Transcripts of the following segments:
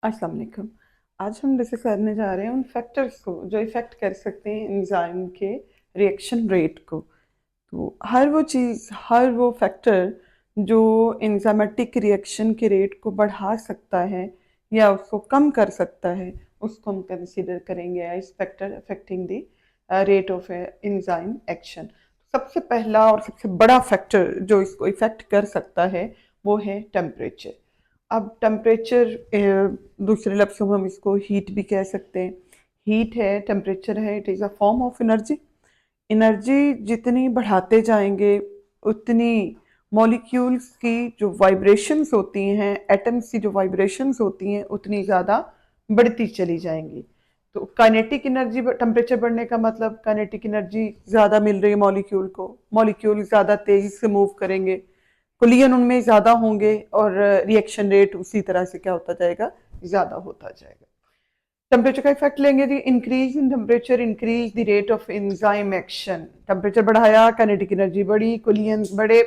अस्सलाम वालेकुम। आज हम डिस्कस करने जा रहे हैं उन फैक्टर्स को जो इफ़ेक्ट कर सकते हैं एंजाइम के रिएक्शन रेट को। तो हर वो फैक्टर जो एंजाइमेटिक रिएक्शन के रेट को बढ़ा सकता है या उसको कम कर सकता है, उसको हम कंसीडर करेंगे age factor affecting the rate of enzyme action. सबसे पहला और सबसे बड़ा फैक्टर जो इसको इफ़ेक्ट कर सकता है वो है टेम्परेचर। अब टेम्परेचर दूसरे लफ्ज़ों में हम इसको हीट भी कह सकते हैं। हीट है, टेम्परेचर है, it is a form of energy. Energy जितनी बढ़ाते जाएंगे उतनी मॉलिक्यूल्स की जो वाइब्रेशंस होती हैं, एटम्स की जो वाइब्रेशंस होती हैं उतनी ज़्यादा बढ़ती चली जाएंगी। तो काइनेटिक एनर्जी, टेम्परेचर बढ़ने का मतलब काइनेटिक एनर्जी ज़्यादा मिल रही है मॉलिक्यूल को, मॉलिक्यूल ज़्यादा तेज़ी से मूव करेंगे, कुलियन उनमें ज़्यादा होंगे और रिएक्शन रेट उसी तरह से क्या होता जाएगा, ज़्यादा होता जाएगा। टेम्परेचर का इफेक्ट लेंगे जी, increase in temperature increase the rate of enzyme action. Temperature बढ़ाया, काइनेटिक एनर्जी बढ़ी, कुलियंस बढ़े,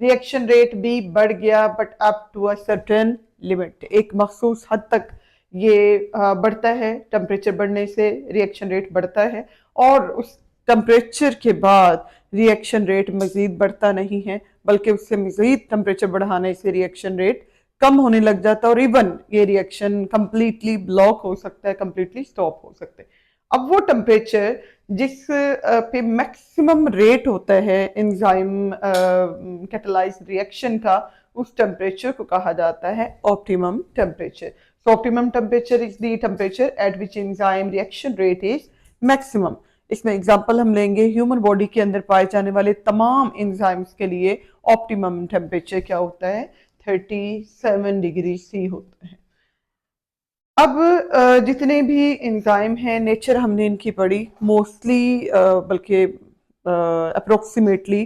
रिएक्शन रेट भी बढ़ गया, but up to a certain limit. एक मखसूस हद तक ये बढ़ता है, टेम्परेचर बढ़ने से रिएक्शन रेट बढ़ता है और उस टेम्परेचर के बाद रिएक्शन रेट मजीद बढ़ता नहीं है, बल्कि उससे मजीद टेम्परेचर बढ़ाने से रिएक्शन रेट कम होने लग जाता है और इवन ये रिएक्शन कंप्लीटली ब्लॉक हो सकता है, कंप्लीटली स्टॉप हो सकते हैं। अब वो टेम्परेचर जिस पे मैक्सिमम रेट होता है एंजाइम कैटालाइज रिएक्शन का, उस टेम्परेचर को कहा जाता है optimum temperature. So optimum temperature is the temperature at which enzyme reaction rate is maximum. इसमें एग्जांपल हम लेंगे, ह्यूमन बॉडी के अंदर पाए जाने वाले तमाम एंजाइम्स के लिए ऑप्टिमम टेम्परेचर क्या होता है, 37 डिग्री C होता है। अब जितने भी एंजाइम हैं, नेचर हमने इनकी पढ़ी मोस्टली, बल्कि अप्रोक्सीमेटली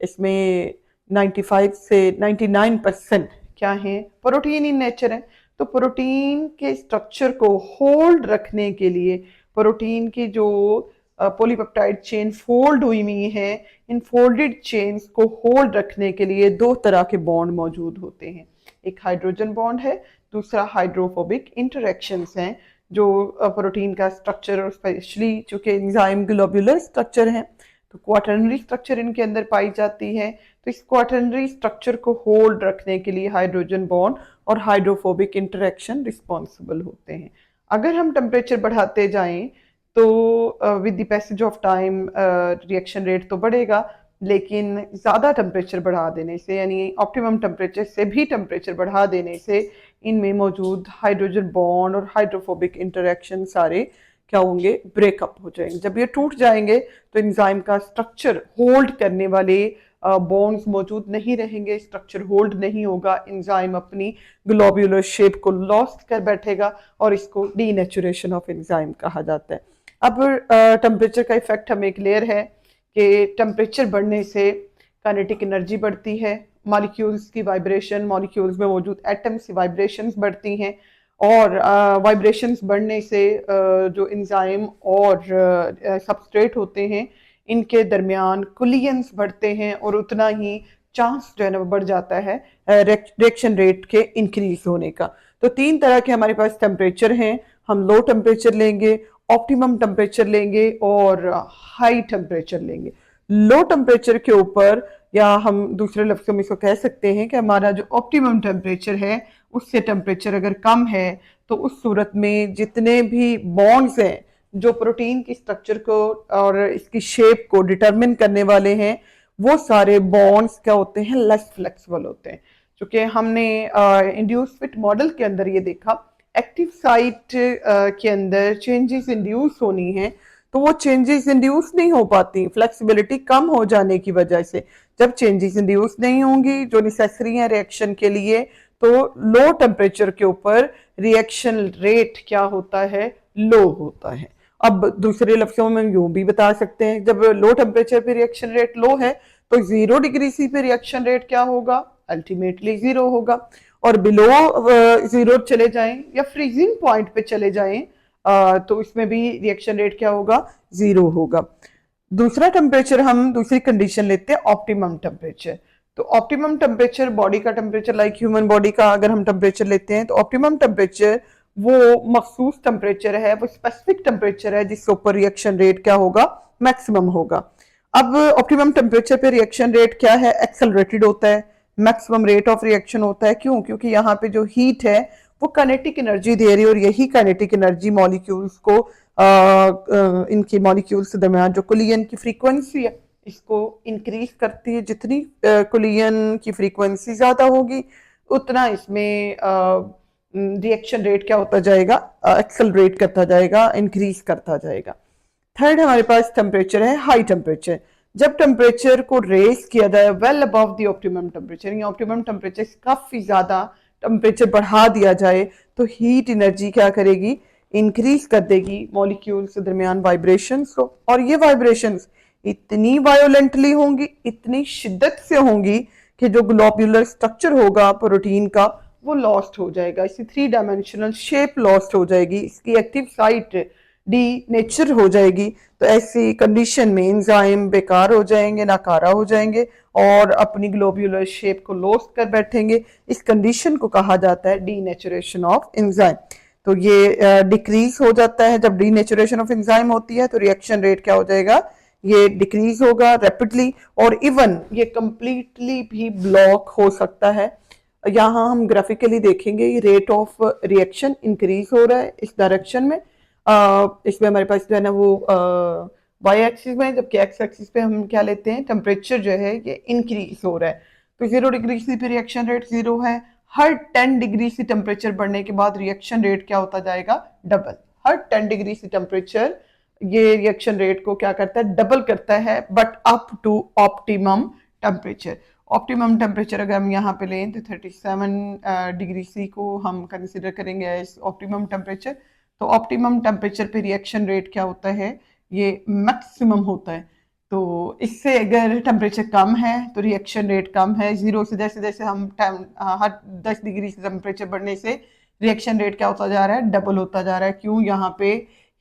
इसमें 95 से 99% क्या है, प्रोटीन इन नेचर है। तो प्रोटीन के स्ट्रक्चर को होल्ड रखने के लिए, प्रोटीन की जो पॉलीपेप्टाइड चेन फोल्ड हुई हुई है, इन फोल्डेड चेन्स को होल्ड रखने के लिए दो तरह के बॉन्ड मौजूद होते हैं। एक हाइड्रोजन बॉन्ड है, दूसरा हाइड्रोफोबिक इंटरेक्शंस हैं। जो प्रोटीन का स्ट्रक्चर, और स्पेशली चूंकि एंजाइम ग्लोब्यूलर स्ट्रक्चर है तो क्वाटरनरी स्ट्रक्चर इनके अंदर पाई जाती है। तो इस क्वाटरनरी स्ट्रक्चर को होल्ड रखने के लिए हाइड्रोजन बॉन्ड और हाइड्रोफोबिक इंटरेक्शन रिस्पॉन्सिबल होते हैं। अगर हम टेम्परेचर बढ़ाते जाएं तो with the passage of time reaction rate तो बढ़ेगा, लेकिन ज़्यादा टेम्परेचर बढ़ा देने से, यानी ऑप्टिमम टेम्परेचर से भी टेम्परेचर बढ़ा देने से इनमें मौजूद हाइड्रोजन बॉन्ड और हाइड्रोफोबिक इंटरेक्शन सारे क्या होंगे, ब्रेकअप हो जाएंगे। जब ये टूट जाएंगे तो एंजाइम का स्ट्रक्चर होल्ड करने वाले बॉन्ड्स मौजूद नहीं रहेंगे, स्ट्रक्चर होल्ड नहीं होगा, एंजाइम अपनी ग्लोब्यूलर शेप को लॉस्ट कर बैठेगा और इसको डीनेचुरेशन ऑफ एंजाइम कहा जाता है। अब टेम्परेचर का इफेक्ट हमें क्लियर है कि टेम्परेचर बढ़ने से काइनेटिक एनर्जी बढ़ती है, मॉलिक्यूल्स की वाइब्रेशन, मॉलिक्यूल्स में मौजूद एटम्स की वाइब्रेशंस बढ़ती हैं और वाइब्रेशंस बढ़ने से जो एंजाइम और सबस्ट्रेट होते हैं इनके दरमियान कुलियंस बढ़ते हैं और उतना ही चांस जो है ना वो बढ़ जाता है रिएक्शन रेट के इंक्रीज होने का। तो तीन तरह के हमारे पास टेम्परेचर हैं। हम लो टेम्परेचर लेंगे, ऑप्टिमम टेम्परेचर लेंगे और हाई टेम्परेचर लेंगे। लो टेम्परेचर के ऊपर, या हम दूसरे लफ्ज़ों में इसको कह सकते हैं कि हमारा जो ऑप्टिमम टेम्परेचर है उससे टेम्परेचर अगर कम है तो उस सूरत में जितने भी बॉन्ड्स हैं जो प्रोटीन की स्ट्रक्चर को और इसकी शेप को डिटरमिन करने वाले हैं, वो सारे बॉन्ड्स क्या होते हैं, लेस फ्लेक्सिबल होते हैं। क्योंकि हमने इंड्यूस फिट मॉडल के अंदर ये देखा, एक्टिव साइट के अंदर चेंजेस इंड्यूस होनी है तो वो चेंजेस इंड्यूस नहीं हो पाती, फ्लेक्सिबिलिटी कम हो जाने की वजह से। जब चेंजेस इंड्यूस नहीं होंगी जो नेसेसरी है रिएक्शन के लिए, तो लो टेम्परेचर के ऊपर रिएक्शन रेट क्या होता है, लो होता है। अब दूसरे लफ्जों में यूं भी बता सकते हैं, जब लो टेम्परेचर पे रिएक्शन रेट लो है तो 0 डिग्री C पे रिएक्शन रेट क्या होगा, अल्टीमेटली 0 होगा। और बिलो 0 चले जाएं या फ्रीजिंग पॉइंट पे चले जाएं तो इसमें भी रिएक्शन रेट क्या होगा, 0 होगा। दूसरा टेम्परेचर, हम दूसरी कंडीशन लेते हैं ऑप्टिमम टेम्परेचर। तो ऑप्टिमम टेम्परेचर बॉडी का टेम्परेचर, लाइक ह्यूमन बॉडी का अगर हम टेम्परेचर लेते हैं तो ऑप्टिमम टेम्परेचर वो मखसूस टेम्परेचर है, वो स्पेसिफिक टेम्परेचर है जिसके ऊपर रिएक्शन रेट क्या होगा, मैक्सिमम होगा। अब ऑप्टिमम टेम्परेचर पे रिएक्शन रेट क्या है, एक्सेलरेटेड होता है, मैक्सिमम रेट ऑफ रिएक्शन होता है। क्यों? क्योंकि यहाँ पे जो हीट है वो काइनेटिक एनर्जी दे रही है, और यही काइनेटिक एनर्जी मॉलिक्यूल्स को इनके मॉलिक्यूल्स के दरमियान जो कोलिजन की फ्रीक्वेंसी है इसको इंक्रीज करती है। जितनी कोलिजन की फ्रीक्वेंसी ज्यादा होगी उतना इसमें रिएक्शन रेट क्या होता जाएगा, एक्सेलरेट करता जाएगा, इंक्रीज करता जाएगा। थर्ड हमारे पास टेम्परेचर है हाई टेम्परेचर। जब टेम्परेचर को रेज किया जाए well above the optimum temperature, या ऑप्टिमम टेम्परेचर काफी ज्यादा टेम्परेचर बढ़ा दिया जाए तो हीट एनर्जी क्या करेगी, इंक्रीज कर देगी मॉलिक्यूल्स के दरमियान वाइब्रेशंस को, और ये वाइब्रेशंस इतनी वायोलेंटली होंगी, इतनी शिद्दत से होंगी कि जो ग्लोब्यूलर स्ट्रक्चर होगा प्रोटीन का वो लॉस्ट हो जाएगा, इसकी थ्री डायमेंशनल शेप लॉस्ट हो जाएगी, इसकी एक्टिव साइट डी नेचर हो जाएगी। तो ऐसी कंडीशन में एंजाइम बेकार हो जाएंगे, नाकारा हो जाएंगे और अपनी ग्लोब्यूलर शेप को लॉस्ट कर बैठेंगे। इस कंडीशन को कहा जाता है डीनेचुरेशन ऑफ एंजाइम। तो ये डिक्रीज हो जाता है। जब डीनेचुरेशन ऑफ एंजाइम होती है तो रिएक्शन रेट क्या हो जाएगा, ये डिक्रीज होगा रैपिडली, और इवन ये कंप्लीटली भी ब्लॉक हो सकता है। यहाँ हम ग्राफिकली देखेंगे ये रेट ऑफ रिएक्शन इंक्रीज हो रहा है इस डायरेक्शन में। इसमें हमारे पास जो है ना वो वाई एक्सिस में, जबकि एक्स एक्सिस पे हम क्या लेते हैं, टेम्परेचर जो है ये इंक्रीज हो रहा है। तो 0 डिग्री सी पे रिएक्शन रेट 0 है। हर 10 डिग्री सी टेम्परेचर बढ़ने के बाद रिएक्शन रेट क्या होता जाएगा, डबल। हर 10 डिग्री सी टेम्परेचर ये रिएक्शन रेट को क्या करता है, डबल करता है, but up to optimum temperature. Optimum temperature अगर हम यहाँ पे लें तो 37 डिग्री सी को हम कंसिडर करेंगे एज ऑप्टिमम टेम्परेचर। तो ऑप्टिमम टेम्परेचर पे रिएक्शन रेट क्या होता है, ये मैक्सिमम होता है। तो इससे अगर टेम्परेचर कम है तो रिएक्शन रेट कम है। 0 से जैसे जैसे हम हर 10 डिग्री से टेम्परेचर बढ़ने से रिएक्शन रेट क्या होता जा रहा है, डबल होता जा रहा है। क्यों? यहाँ पे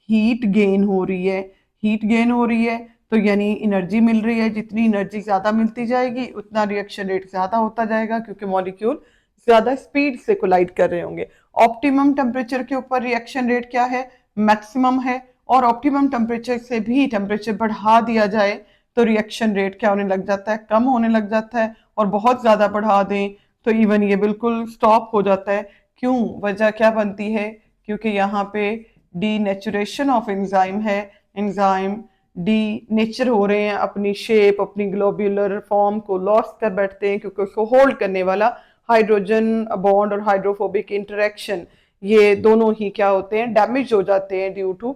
हीट गेन हो रही है। हीट गेन हो रही है तो यानी एनर्जी मिल रही है, जितनी एनर्जी ज्यादा मिलती जाएगी उतना रिएक्शन रेट ज्यादा होता जाएगा, क्योंकि मॉलिक्यूल ज्यादा स्पीड से कोलाइड कर रहे होंगे। ऑप्टिमम टेम्परेचर के ऊपर रिएक्शन रेट क्या है, मैक्सिमम है। और ऑप्टिमम टेम्परेचर से भी टेम्परेचर बढ़ा दिया जाए तो रिएक्शन रेट क्या होने लग जाता है, कम होने लग जाता है। और बहुत ज्यादा बढ़ा दें तो इवन ये बिल्कुल स्टॉप हो जाता है। क्यों? वजह क्या बनती है, क्योंकि यहाँ पे डीनेचुरेशन ऑफ एंजाइम है। एंजाइम डी नेचर हो रहे हैं, अपनी शेप, अपनी ग्लोब्यूलर फॉर्म को लॉस्ट कर बैठते हैं, क्योंकि उसको होल्ड करने वाला हाइड्रोजन बॉन्ड और हाइड्रोफोबिक इंटरेक्शन, ये दोनों ही क्या होते हैं, डैमेज हो जाते हैं due to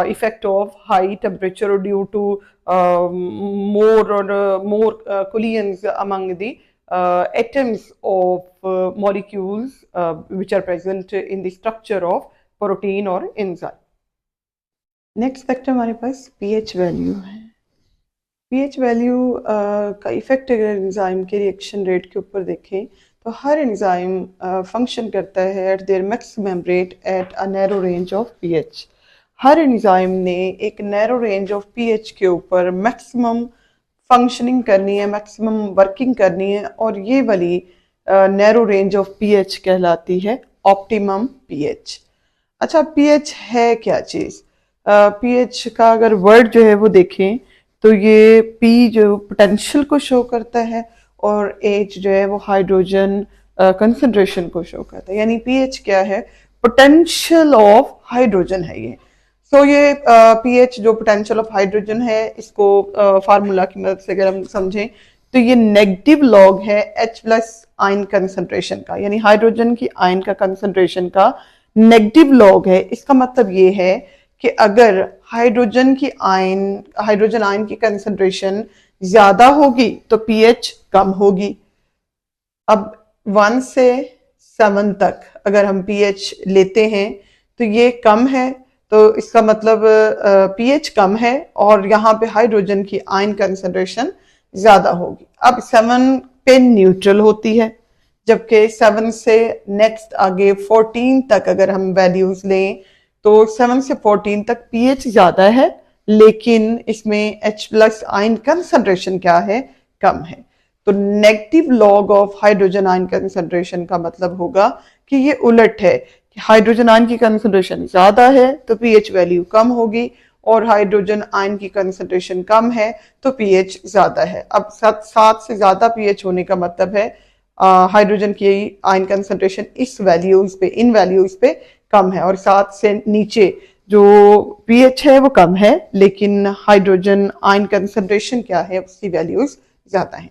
effect of high temperature, और due to more collisions among the atoms of molecules which are present in the structure of protein or enzyme. Next factor हमारे पास पीएच वैल्यू है। पीएच वैल्यू का effect अगर enzyme के reaction rate के ऊपर देखें तो हर एंजाइम फंक्शन करता है eight there maximum rate at a narrow range of pH. Her enzyme ने एक नैरो रेंज ऑफ पीएच के ऊपर मैक्सिमम फंक्शनिंग करनी है, मैक्सिमम वर्किंग करनी है, और ये वाली नैरो रेंज ऑफ पीएच कहलाती है ऑप्टिमम पीएच। अच्छा, पीएच है क्या चीज़? पीएच का अगर वर्ड जो है वो देखें तो ये पी जो पोटेंशियल को शो करता है, और एच जो है वो हाइड्रोजन कंसंट्रेशन को शो करता है। यानी पीएच क्या है, पोटेंशियल ऑफ हाइड्रोजन है ये। सो ये पीएच जो पोटेंशियल ऑफ हाइड्रोजन है, इसको फार्मूला की मदद से अगर हम समझें तो ये नेगेटिव लॉग है H प्लस आयन कंसंट्रेशन का, यानी हाइड्रोजन की आयन का कंसंट्रेशन का नेगेटिव लॉग है। इसका मतलब ये है कि अगर हाइड्रोजन आयन की कंसंट्रेशन ज्यादा होगी तो पीएच कम होगी। अब 1 से 7 तक अगर हम पीएच लेते हैं तो ये कम है, तो इसका मतलब पीएच कम है और यहाँ पे हाइड्रोजन की आयन कंसंट्रेशन ज्यादा होगी। अब 7 पे न्यूट्रल होती है, जबकि 7 से नेक्स्ट आगे 14 तक अगर हम वैल्यूज लें तो 7 से 14 तक पीएच ज्यादा है, लेकिन इसमें H प्लस आयन कंसंट्रेशन क्या है, कम है। तो negative log of hydrogen ion concentration का मतलब होगा कि ये उलट है कि हाइड्रोजन आयन की कंसंट्रेशन ज्यादा है तो पीएच वैल्यू कम होगी, और हाइड्रोजन आयन की कंसंट्रेशन कम है तो पीएच ज्यादा है। अब 7 से ज्यादा पीएच होने का मतलब है हाइड्रोजन की आयन कंसंट्रेशन इस वैल्यूज पे, इन वैल्यूज पे कम है, और 7 से नीचे जो पीएच है वो कम है, लेकिन हाइड्रोजन आयन कंसंट्रेशन क्या है, उसकी वैल्यूज ज्यादा है।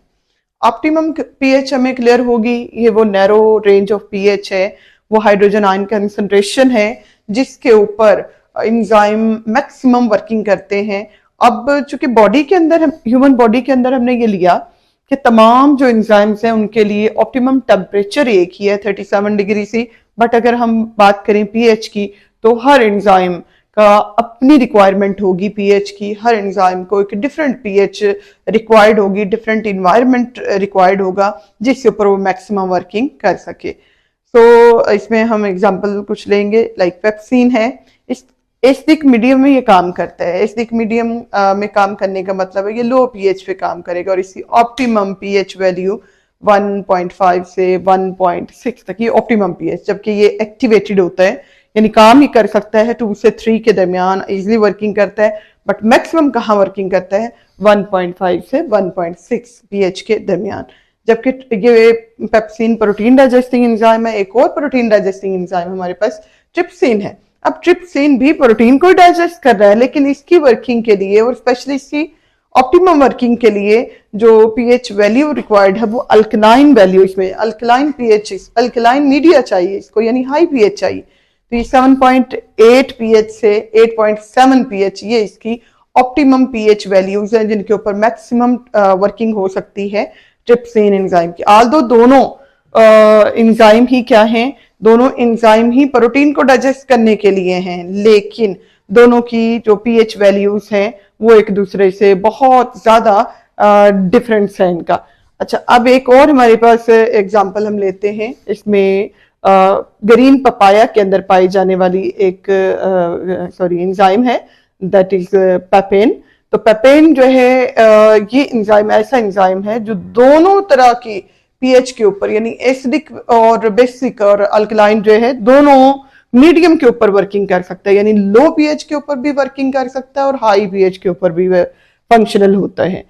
ऑप्टिमम पीएच हमें क्लियर होगी, ये वो नैरो रेंज ऑफ पीएच है, वो हाइड्रोजन आयन कंसंट्रेशन है जिसके ऊपर एंजाइम मैक्सिमम वर्किंग करते हैं। अब चूंकि बॉडी के अंदर, ह्यूमन बॉडी के अंदर हमने ये लिया कि तमाम जो एंजाइम्स हैं उनके लिए ऑप्टिमम टेम्परेचर एक ही है 37 डिग्री से, बट अगर हम बात करें पीएच की तो हर एंजाइम का अपनी रिक्वायरमेंट होगी पीएच की, हर एंजाइम को एक डिफरेंट पीएच रिक्वायर्ड होगी, डिफरेंट इन्वायरमेंट रिक्वायर्ड होगा जिसके ऊपर वो मैक्सिमम वर्किंग कर सके। तो इसमें हम एग्जांपल कुछ लेंगे, लाइक पेप्सिन है, इस एसिडिक मीडियम में ये काम करता है। एसिडिक मीडियम में काम करने का मतलब है ये लो पीएच पे काम करेगा, और इसकी ऑप्टिमम पीएच वैल्यू 1.5 से 1.6 तक, ये ऑप्टिमम पीएच, जबकि ये एक्टिवेटेड होता है यानी काम ही कर सकता है 2 से 3 के दरमियान इजिली वर्किंग करता है, बट मैक्सिमम कहाँ वर्किंग करता है 1.5 से 1.6 पीएच के दरमियान। जबकि ये पेप्सिन प्रोटीन डाइजेस्टिंग एंजाइम है। एक और प्रोटीन डाइजेस्टिंग एंजाइम हमारे पास ट्रिप्सिन है। अब ट्रिप्सिन भी प्रोटीन को डाइजेस्ट कर रहा है, लेकिन इसकी वर्किंग के लिए और स्पेशली इसकी ऑप्टिमम वर्किंग के लिए जो पीएच वैल्यू रिक्वायर्ड है वो अल्कलाइन वैल्यू, इसमें अल्कलाइन पीएच, अल्कलाइन मीडिया चाहिए इसको, यानी हाई पीएच चाहिए। तो ये 7.8 पीएच से 8.7 पीएच, ये इसकी ऑप्टिमम पीएच वैल्यूज हैं जिनके ऊपर मैक्सिमम वर्किंग हो सकती है ट्रिप्सिन एंजाइम की। आल्दो दोनों एंजाइम ही क्या हैं, दोनों एंजाइम ही प्रोटीन को डाइजेस्ट करने के लिए हैं, लेकिन दोनों की जो पीएच वैल्यूज हैं वो एक दूसरे से बहुत ज्यादा डिफरेंस है इनका। अच्छा, अब एक और हमारे पास एग्जांपल हम लेते हैं, इसमें ग्रीन पपाया के अंदर पाई जाने वाली एक एंजाइम है, दैट इज पेपेन। तो पेपेन जो है ये एंजाइम ऐसा एंजाइम है जो दोनों तरह की पीएच के ऊपर, यानी एसिडिक और बेसिक और अल्कलाइन जो है दोनों मीडियम के ऊपर वर्किंग कर सकता है, यानी लो पीएच के ऊपर भी वर्किंग कर सकता है और हाई पीएच के ऊपर भी फंक्शनल होता है।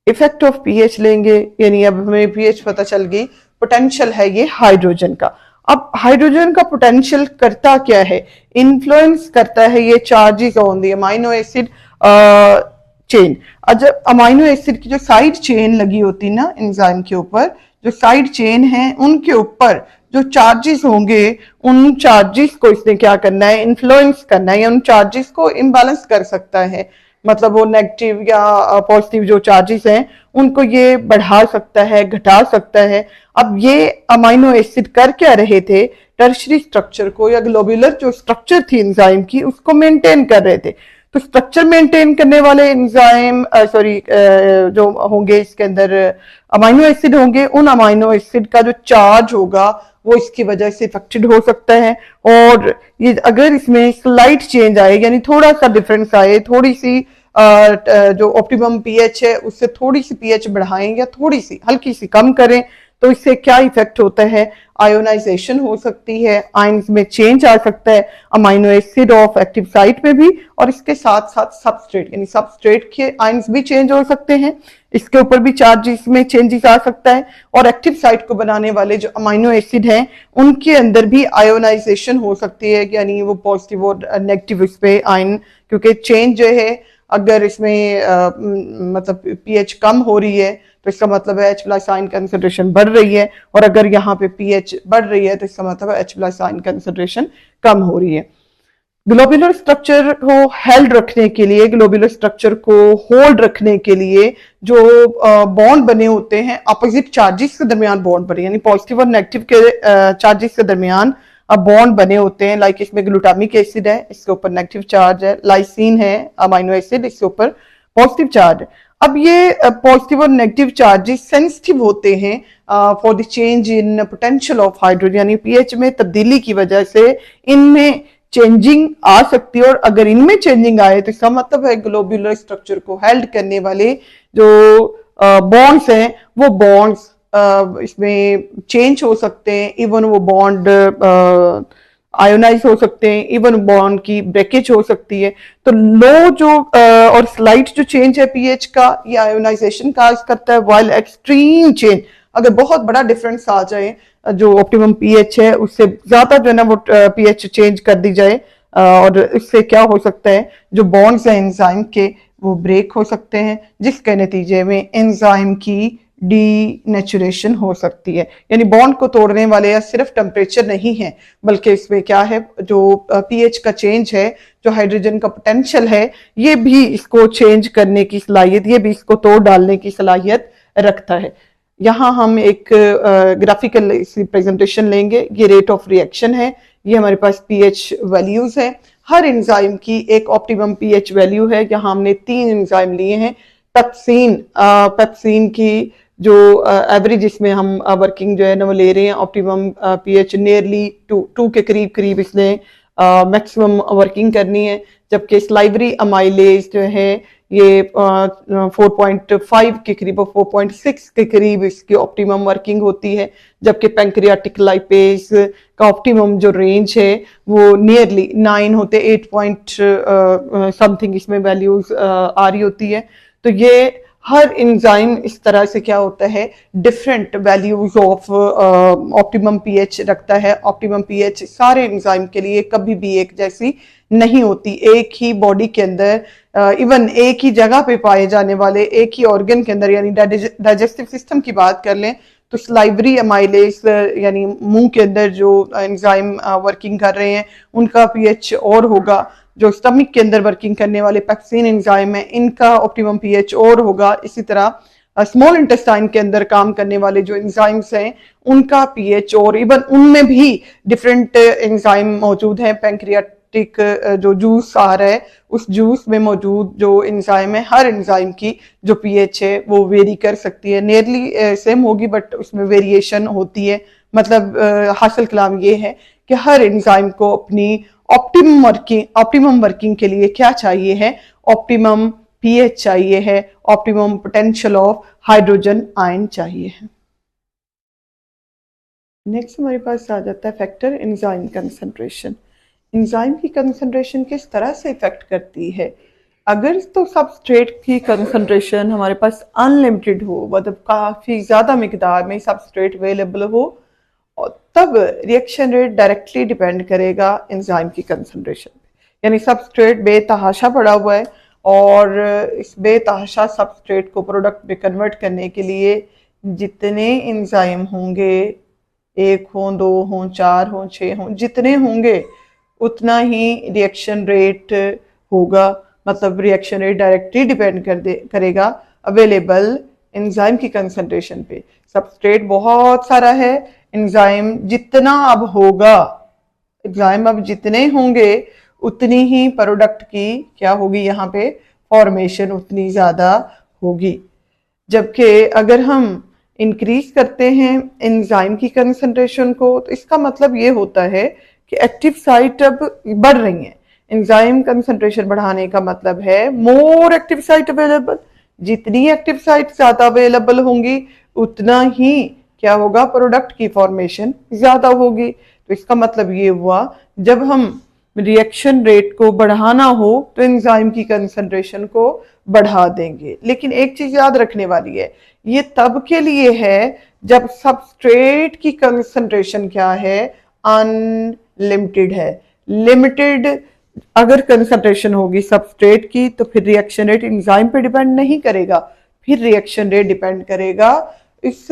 इफेक्ट ऑफ पीएच लेंगे, यानी अब हमें पीएच पता चल गई। पोटेंशियल है ये हाइड्रोजन का। अब हाइड्रोजन का पोटेंशियल करता क्या है, इन्फ्लुएंस करता है ये charges on the amino acid chain. जब अमाइनो एसिड की जो साइड चेन लगी होती ना एंजाइम के ऊपर, जो साइड चेन है उनके ऊपर जो चार्जेस होंगे, उन चार्जेस को इसने क्या करना है, इन्फ्लुएंस करना है, या उन चार्जेस को इम्बैलेंस कर सकता है। मतलब वो नेगेटिव या पॉजिटिव जो चार्जेस हैं उनको ये बढ़ा सकता है, घटा सकता है। अब ये अमाइनो एसिड कर क्या रहे थे, टर्शरी स्ट्रक्चर को या ग्लोबुलर जो स्ट्रक्चर थी एंजाइम की उसको मेंटेन कर रहे थे। तो स्ट्रक्चर मेंटेन करने वाले एंजाइम जो होंगे इसके अंदर अमाइनो एसिड होंगे, उन अमाइनो एसिड का जो चार्ज होगा वो इसकी वजह से इफेक्टेड हो सकता है। और ये अगर इसमें स्लाइट चेंज आए, यानी थोड़ा सा डिफरेंस आए, थोड़ी सी जो ऑप्टिमम पीएच है उससे थोड़ी सी पीएच बढ़ाएं या थोड़ी सी हल्की सी कम करें, तो इससे क्या इफेक्ट होता है, आयोनाइजेशन हो सकती है, आयंस में चेंज आ सकता है amino acid of active site में भी, और इसके साथ साथ सबस्ट्रेट, यानी सबस्ट्रेट के आयंस भी चेंज हो सकते हैं, इसके ऊपर भी चार्जेस में चेंजेस आ सकता है। और एक्टिव साइट को बनाने वाले जो अमाइनो एसिड हैं उनके अंदर भी आयोनाइजेशन हो सकती है, यानी वो पॉजिटिव और नेगेटिव इस पे आयन, क्योंकि चेंज जो है अगर इसमें मतलब पीएच कम हो रही है तो इसका मतलब है H+ आयन कंसंट्रेशन बढ़ रही है, और अगर यहाँ पे पीएच बढ़ रही है तो इसका मतलब है H+ आयन कंसंट्रेशन कम हो रही है। ग्लोबुलर स्ट्रक्चर को हेल्ड रखने के लिए, ग्लोबुलर स्ट्रक्चर को होल्ड रखने के लिए जो बॉन्ड बने होते हैं अपोजिट चार्जेस के दरमियान बॉन्ड बने, यानी पॉजिटिव और नेगेटिव के चार्जेस के दरमियान बॉन्ड बने होते हैं। लाइक इसमें ग्लूटामिक एसिड है, इसके ऊपर नेगेटिव चार्ज है, लाइसिन है अमाइनो एसिड, इसके ऊपर पॉजिटिव चार्ज है। अब ये पॉजिटिव और नेगेटिव चार्जेस सेंसिटिव होते हैं for the change in potential of hydrogen, यानी पीएच में तब्दीली की वजह से इनमें चेंजिंग आ सकती है, और अगर इनमें चेंजिंग आए तो इसका मतलब है ग्लोबुलर स्ट्रक्चर को हेल्ड करने वाले जो बॉन्ड्स हैं वो बॉन्ड्स इसमें चेंज हो सकते हैं। इवन वो बॉन्ड आयोनाइज हो सकते हैं, इवन बॉन्ड की ब्रेकेज हो सकती है। तो लो जो और स्लाइट जो चेंज है पीएच का, ये आयोनाइजेशन काज करता है, वाइल एक्सट्रीम चेंज अगर बहुत बड़ा डिफरेंस आ जाए, जो ऑप्टिमम पीएच है उससे ज्यादा जो है ना वो पीएच चेंज कर दी जाए, और इससे क्या हो सकता है, जो बॉन्ड्स हैं एंजाइम के वो ब्रेक हो सकते हैं, जिसके नतीजे में एंजाइम की डीनेचुरेशन हो सकती है। यानी बॉन्ड को तोड़ने वाले या सिर्फ टेम्परेचर नहीं है, बल्कि इसमें क्या है, जो पीएच का चेंज है, जो हाइड्रोजन का पोटेंशियल है, ये भी इसको चेंज करने की सलाहियत, ये भी इसको तोड़ डालने की सलाहियत रखता है। यहाँ हम एक ग्राफिकल प्रेजेंटेशन लेंगे। ये रेट ऑफ रिएक्शन है, ये हमारे पास पीएच वैल्यूज है। हर एंजाइम की एक ऑप्टिमम पीएच वैल्यू है। यहाँ हमने 3 एंजाइम लिए हैं। पेप्सिन की जो एवरेज इसमें हम वर्किंग जो है ना वो ले रहे हैं, ऑप्टिमम पीएच नियरली 2 के करीब करीब इसने मैक्सिमम वर्किंग करनी है। जबकि स्लाइवरी अमाइलेज जो है ये 4.5 के करीब और 4.6 के करीब इसकी ऑप्टिमम वर्किंग होती है। जबकि पैंक्रियाटिक लाइपेज का ऑप्टिमम जो रेंज है वो नियरली 9 होते, 8 पॉइंट समथिंग इसमें वैल्यूज आ रही होती है। तो ये हर एंजाइम इस तरह से क्या होता है, different values of optimum pH रखता है। ऑप्टिमम पीएच सारे एंजाइम के लिए कभी भी एक जैसी नहीं होती। एक ही बॉडी के अंदर इवन एक ही जगह पे पाए जाने वाले एक ही ऑर्गन के अंदर, यानी डाइजेस्टिव सिस्टम की बात कर लें तो स्लाइवरी अमाइलेज यानी मुंह के अंदर जो एंजाइम वर्किंग कर रहे हैं उनका पीएच और होगा। जो स्टमक के अंदर वर्किंग करने वाले पेप्सिन एंजाइम है इनका ऑप्टिमम पीएच और होगा। इसी तरह स्मॉल इंटेस्टाइन के अंदर काम करने वाले जो एंजाइम्स हैं उनका पीएच, और इवन उनमें भी डिफरेंट एंजाइम मौजूद हैं। पैंक्रियाटिक जो जूस आ रहा है उस जूस में मौजूद जो एंजाइम है, हर एंजाइम की जो पीएच है वो वेरी कर सकती है। नियरली सेम होगी बट उसमें वेरिएशन होती है। मतलब हासिल कलाम ये है कि हर एंजाइम को अपनी ऑप्टिमम वर्किंग के लिए क्या चाहिए है, ऑप्टिमम पीएच चाहिए है, optimum potential of hydrogen ion चाहिए है। नेक्स्ट हमारे पास आ जाता है फैक्टर एंजाइम कंसंट्रेशन। एंजाइम की कंसंट्रेशन किस तरह से इफेक्ट करती है। अगर तो सबस्ट्रेट की कंसंट्रेशन हमारे पास अनलिमिटेड हो, मतलब काफी ज्यादा मिकदार में सबस्ट्रेट अवेलेबल हो, और तब रिएक्शन रेट डायरेक्टली डिपेंड करेगा एंजाइम की कंसंट्रेशन पे। यानी सबस्ट्रेट बेतहाशा पड़ा हुआ है और इस बेतहाशा सबस्ट्रेट को प्रोडक्ट में कन्वर्ट करने के लिए जितने एंजाइम होंगे, 1 हो, 2 हो, 4 हो, 6 हो, जितने होंगे उतना ही रिएक्शन रेट होगा। मतलब रिएक्शन रेट डायरेक्टली डिपेंड करेगा अवेलेबल एंजाइम की कंसंट्रेशन पे। सबस्ट्रेट बहुत सारा है, एंजाइम जितना अब होगा, एंजाइम अब जितने होंगे उतनी ही प्रोडक्ट की क्या होगी, यहाँ पे फॉर्मेशन उतनी ज्यादा होगी। जबकि अगर हम इंक्रीज करते हैं एंजाइम की कंसंट्रेशन को तो इसका मतलब ये होता है कि एक्टिव साइट अब बढ़ रही हैं। एंजाइम कंसंट्रेशन बढ़ाने का मतलब है मोर एक्टिव साइट अवेलेबल। जितनी एक्टिव साइट ज्यादा अवेलेबल होंगी उतना ही क्या होगा, प्रोडक्ट की फॉर्मेशन ज्यादा होगी। तो इसका मतलब ये हुआ जब हम रिएक्शन रेट को बढ़ाना हो तो एंजाइम की कंसंट्रेशन को बढ़ा देंगे। लेकिन एक चीज याद रखने वाली है, ये तब के लिए है जब सबस्ट्रेट की कंसंट्रेशन क्या है, अनलिमिटेड है। लिमिटेड अगर कंसंट्रेशन होगी सबस्ट्रेट की तो फिर रिएक्शन रेट एंजाइम पे डिपेंड नहीं करेगा, फिर रिएक्शन रेट डिपेंड करेगा इस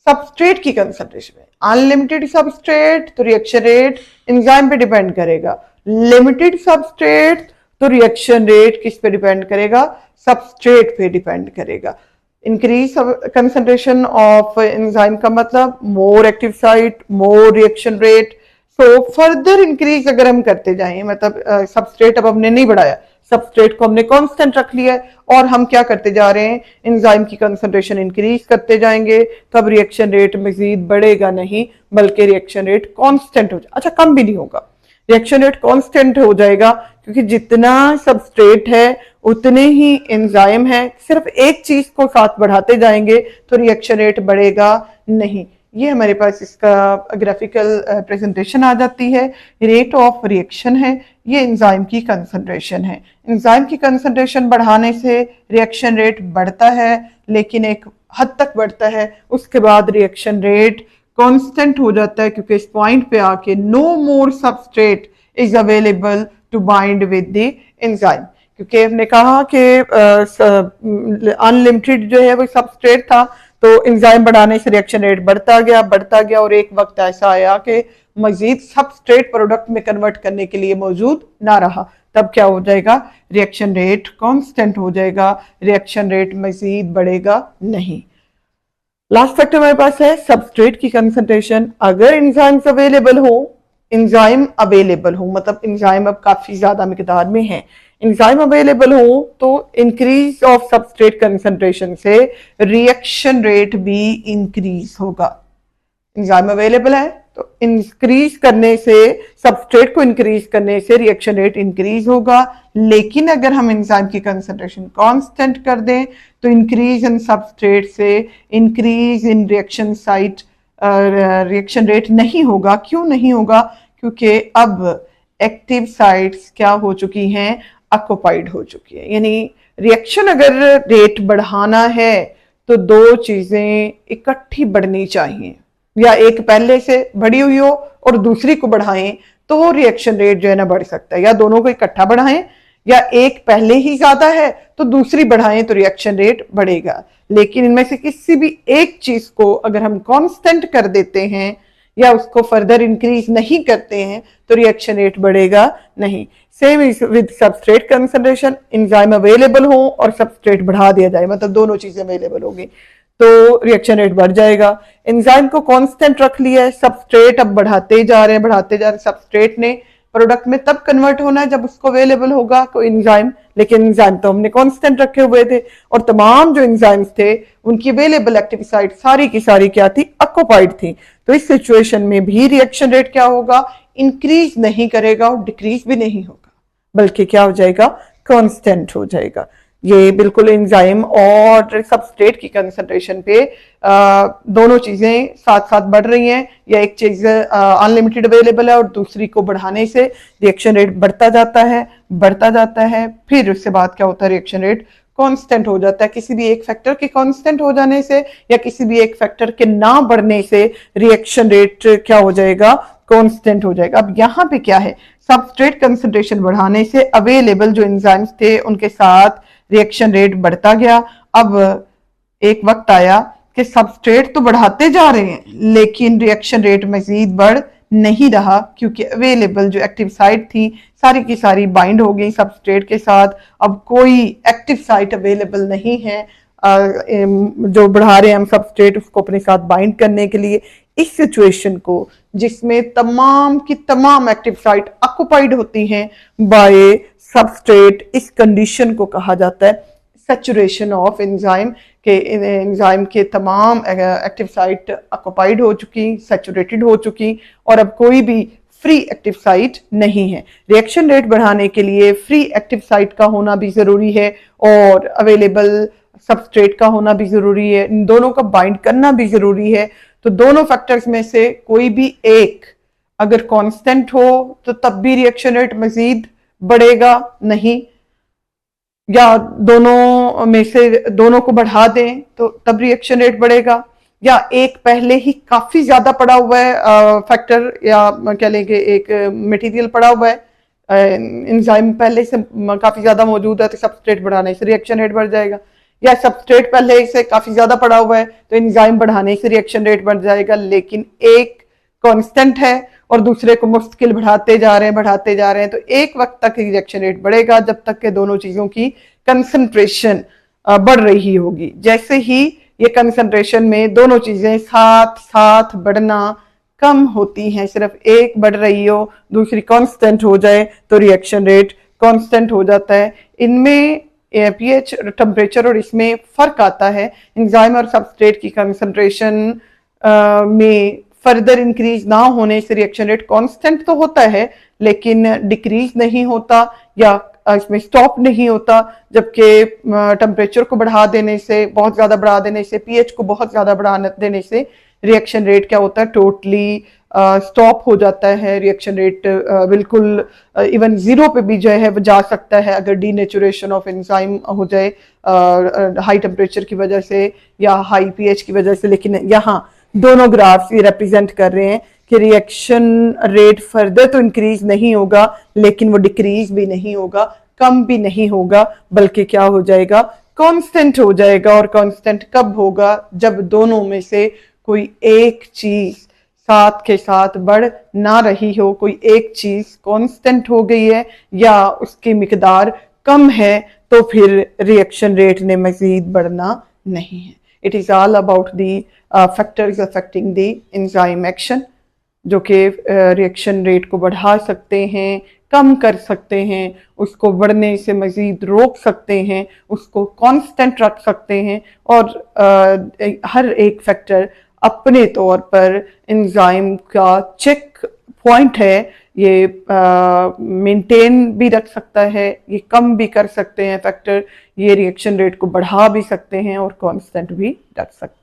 सबस्ट्रेट की कंसंट्रेशन में। अनलिमिटेड सबस्ट्रेट तो रिएक्शन रेट एंजाइम पे डिपेंड करेगा, लिमिटेड सबस्ट्रेट तो रिएक्शन रेट किस पे डिपेंड करेगा, सबस्ट्रेट पे डिपेंड करेगा। इंक्रीज कंसंट्रेशन ऑफ एंजाइम का मतलब more active site, more reaction rate. So further increase अगर हम करते जाएं, मतलब सबस्ट्रेट अब हमने नहीं बढ़ाया, सबस्ट्रेट को हमने कांस्टेंट रख लिया है और हम क्या करते जा रहे हैं, एंजाइम की कंसंट्रेशन इंक्रीज करते जाएंगे, तब रिएक्शन रेट मजीद बढ़ेगा नहीं बल्कि रिएक्शन रेट कांस्टेंट हो जाएगा। अच्छा, कम भी नहीं होगा, रिएक्शन रेट कांस्टेंट हो जाएगा क्योंकि जितना सबस्ट्रेट है उतने ही एंजाइम है। सिर्फ एक चीज को साथ बढ़ाते जाएंगे तो रिएक्शन रेट बढ़ेगा नहीं। ये हमारे पास इसका ग्राफिकल प्रेजेंटेशन आ जाती है। रेट ऑफ रिएक्शन है, ये एंजाइम की कंसंट्रेशन है। एंजाइम की कंसंट्रेशन बढ़ाने से रिएक्शन रेट बढ़ता है, लेकिन एक हद तक बढ़ता है, उसके बाद रिएक्शन रेट कांस्टेंट हो जाता है, क्योंकि इस पॉइंट पे आके no more substrate is available to bind with the enzyme. क्योंकि हमने कहा कि अनलिमिटेड जो है वो सबस्ट्रेट था, तो एंजाइम बढ़ाने से रिएक्शन रेट बढ़ता गया और एक वक्त ऐसा आया कि मजीद सबस्ट्रेट प्रोडक्ट में कन्वर्ट करने के लिए मौजूद ना रहा। तब क्या हो जाएगा, रिएक्शन रेट कांस्टेंट हो जाएगा, रिएक्शन रेट मजीद बढ़ेगा नहीं। लास्ट फैक्टर हमारे पास है सबस्ट्रेट की कंसंट्रेशन। अगर एंजाइम अवेलेबल हो मतलब एंजाइम अब काफी ज्यादा मिकदार में है, एंजाइम अवेलेबल हो तो इंक्रीज ऑफ सबस्ट्रेट कंसंट्रेशन से रिएक्शन रेट भी इंक्रीज होगा। एंजाइम अवेलेबल है तो इंक्रीज करने से, सबस्ट्रेट को इंक्रीज करने से रिएक्शन रेट इंक्रीज होगा। लेकिन अगर हम एंजाइम की कंसंट्रेशन कांस्टेंट कर दें तो इंक्रीज इन सबस्ट्रेट से increase in reaction site reaction rate नहीं होगा। क्यों नहीं होगा? क्योंकि अब एक्टिव साइट्स क्या हो चुकी हैं, ऑक्युपाइड हो चुकी है। यानी रिएक्शन अगर रेट बढ़ाना है तो दो चीजें इकट्ठी बढ़नी चाहिए, या एक पहले से बढ़ी हुई हो और दूसरी को बढ़ाएं तो रिएक्शन रेट जो है ना बढ़ सकता है, या दोनों को इकट्ठा बढ़ाएं, या एक पहले ही ज्यादा है तो दूसरी बढ़ाएं तो रिएक्शन रेट बढ़ेगा। लेकिन इनमें से किसी भी एक चीज को अगर हम कांस्टेंट कर देते हैं या उसको फर्दर इंक्रीज नहीं करते हैं तो रिएक्शन रेट बढ़ेगा नहीं। Same with substrate concentration, enzyme available हो और सबस्ट्रेट बढ़ा दिया जाए, मतलब दोनों चीजें अवेलेबल होगी तो रिएक्शन रेट बढ़ जाएगा। एंजाइम को कांस्टेंट रख लिया है, सबस्ट्रेट अब बढ़ाते जा रहे हैं। सबस्ट्रेट ने प्रोडक्ट में तब कन्वर्ट होना है जब उसको अवेलेबल होगा कोई एंजाइम, लेकिन एंजाइम तो हमने कांस्टेंट रखे हुए थे और तमाम जो एंजाइम्स थे उनकी अवेलेबल एक्टिव साइट सारी की सारी क्या थी, ऑक्युपाइड थी। तो इस सिचुएशन में भी रिएक्शन रेट क्या होगा, इंक्रीज नहीं करेगा और डिक्रीज भी नहीं होगा, बल्कि क्या हो जाएगा, कांस्टेंट हो जाएगा। ये बिल्कुल एंजाइम और सबस्ट्रेट की कंसंट्रेशन पे दोनों चीजें साथ साथ बढ़ रही हैं, या एक चीज अनलिमिटेड अवेलेबल है और दूसरी को बढ़ाने से रिएक्शन रेट बढ़ता जाता है। फिर उसके बाद क्या होता है, रिएक्शन रेट कांस्टेंट हो जाता है। किसी भी एक फैक्टर के कांस्टेंट हो जाने से या किसी भी एक फैक्टर के ना बढ़ने से रिएक्शन रेट क्या हो जाएगा, कांस्टेंट हो जाएगा। अब यहाँ पे क्या है, सबस्ट्रेट कंसंट्रेशन बढ़ाने से अवेलेबल जो एंजाइम्स थे उनके साथ रिएक्शन रेट बढ़ता गया। अब एक वक्त आया कि सबस्ट्रेट तो बढ़ाते जा रहे हैं लेकिन रिएक्शन रेट मजीद बढ़ नहीं रहा, क्योंकि अवेलेबल जो एक्टिव साइट थी सारी की सारी बाइंड हो गई सबस्ट्रेट के साथ। अब कोई एक्टिव साइट अवेलेबल नहीं है जो बढ़ा रहे हैं हम सबस्ट्रेट उसको अपने साथ बाइंड करने के लिए। इस सिचुएशन को, जिसमें तमाम की तमाम एक्टिव साइट ऑक्युपाइड होती हैं बाय सबस्ट्रेट, इस कंडीशन को कहा जाता है सैचुरेशन ऑफ एंजाइम, के एंजाइम के तमाम एक्टिव साइट ऑक्युपाइड हो चुकी, सैचुरेटेड हो चुकी और अब कोई भी फ्री एक्टिव साइट नहीं है। रिएक्शन रेट बढ़ाने के लिए फ्री एक्टिव साइट का होना भी जरूरी है और अवेलेबल सबस्ट्रेट का होना भी जरूरी है, इन दोनों का बाइंड करना भी जरूरी है। तो दोनों फैक्टर्स में से कोई भी एक अगर कांस्टेंट हो तो तब भी रिएक्शन रेट मजीद बढ़ेगा नहीं, या दोनों में से दोनों को बढ़ा दें तो तब रिएक्शन रेट बढ़ेगा, या एक पहले ही काफी ज्यादा पड़ा हुआ है फैक्टर, या क्या लेंगे एक मटेरियल पड़ा हुआ है, एंजाइम पहले से काफी ज्यादा मौजूद है तो सबस्ट्रेट बढ़ाने से रिएक्शन रेट बढ़ जाएगा, या सबस्ट्रेट पहले से काफी ज्यादा पड़ा हुआ है तो एंजाइम बढ़ाने से रिएक्शन रेट बढ़ जाएगा। लेकिन एक कांस्टेंट है और दूसरे को मुस्तकिल बढ़ाते जा रहे हैं तो एक वक्त तक रिएक्शन रेट बढ़ेगा जब तक के दोनों चीजों की कंसंट्रेशन बढ़ रही होगी। जैसे ही ये कंसंट्रेशन में दोनों चीजें साथ साथ बढ़ना कम होती हैं, सिर्फ एक बढ़ रही हो दूसरी कांस्टेंट हो जाए तो रिएक्शन रेट कांस्टेंट हो जाता है। इनमें पीएच टेम्परेचर और इसमें फर्क आता है। एंजाइम और सबस्ट्रेट की कंसंट्रेशन में फर्दर इंक्रीज ना होने से रिएक्शन रेट कांस्टेंट तो होता है लेकिन डिक्रीज नहीं होता या इसमें स्टॉप नहीं होता, जबकि टेम्परेचर को बढ़ा देने से, बहुत ज्यादा बढ़ा देने से, पीएच को बहुत ज्यादा बढ़ा देने से रिएक्शन रेट क्या होता है, टोटली स्टॉप हो जाता है रिएक्शन रेट, बिल्कुल इवन जीरो पे भी जो है वो जा सकता है अगर डीनेचुरेशन ऑफ एंजाइम हो जाए हाई टेम्परेचर की वजह से या हाई पीएच की वजह से। लेकिन यहाँ दोनों ग्राफ्स ये रिप्रेजेंट कर रहे हैं कि रिएक्शन रेट फर्दर तो इंक्रीज नहीं होगा, लेकिन वो डिक्रीज भी नहीं होगा, कम भी नहीं होगा, बल्कि क्या हो जाएगा, कांस्टेंट हो जाएगा। और कांस्टेंट कब होगा, जब दोनों में से कोई एक चीज साथ के साथ बढ़ ना रही हो, कोई एक चीज कांस्टेंट हो गई है या उसकी मिकदार कम है, तो फिर रिएक्शन रेट ने मजीद बढ़ना नहीं है। It is all about the factors affecting the enzyme action, जो कि रिएक्शन रेट को बढ़ा सकते हैं, कम कर सकते हैं, उसको बढ़ने से मजीद रोक सकते हैं, उसको कांस्टेंट रख सकते हैं। और हर एक फैक्टर अपने तौर पर एंजाइम का चेक पॉइंट है, ये मेंटेन भी रख सकता है, ये कम भी कर सकते हैं फैक्टर, ये रिएक्शन रेट को बढ़ा भी सकते हैं और कांस्टेंट भी रख सकते हैं।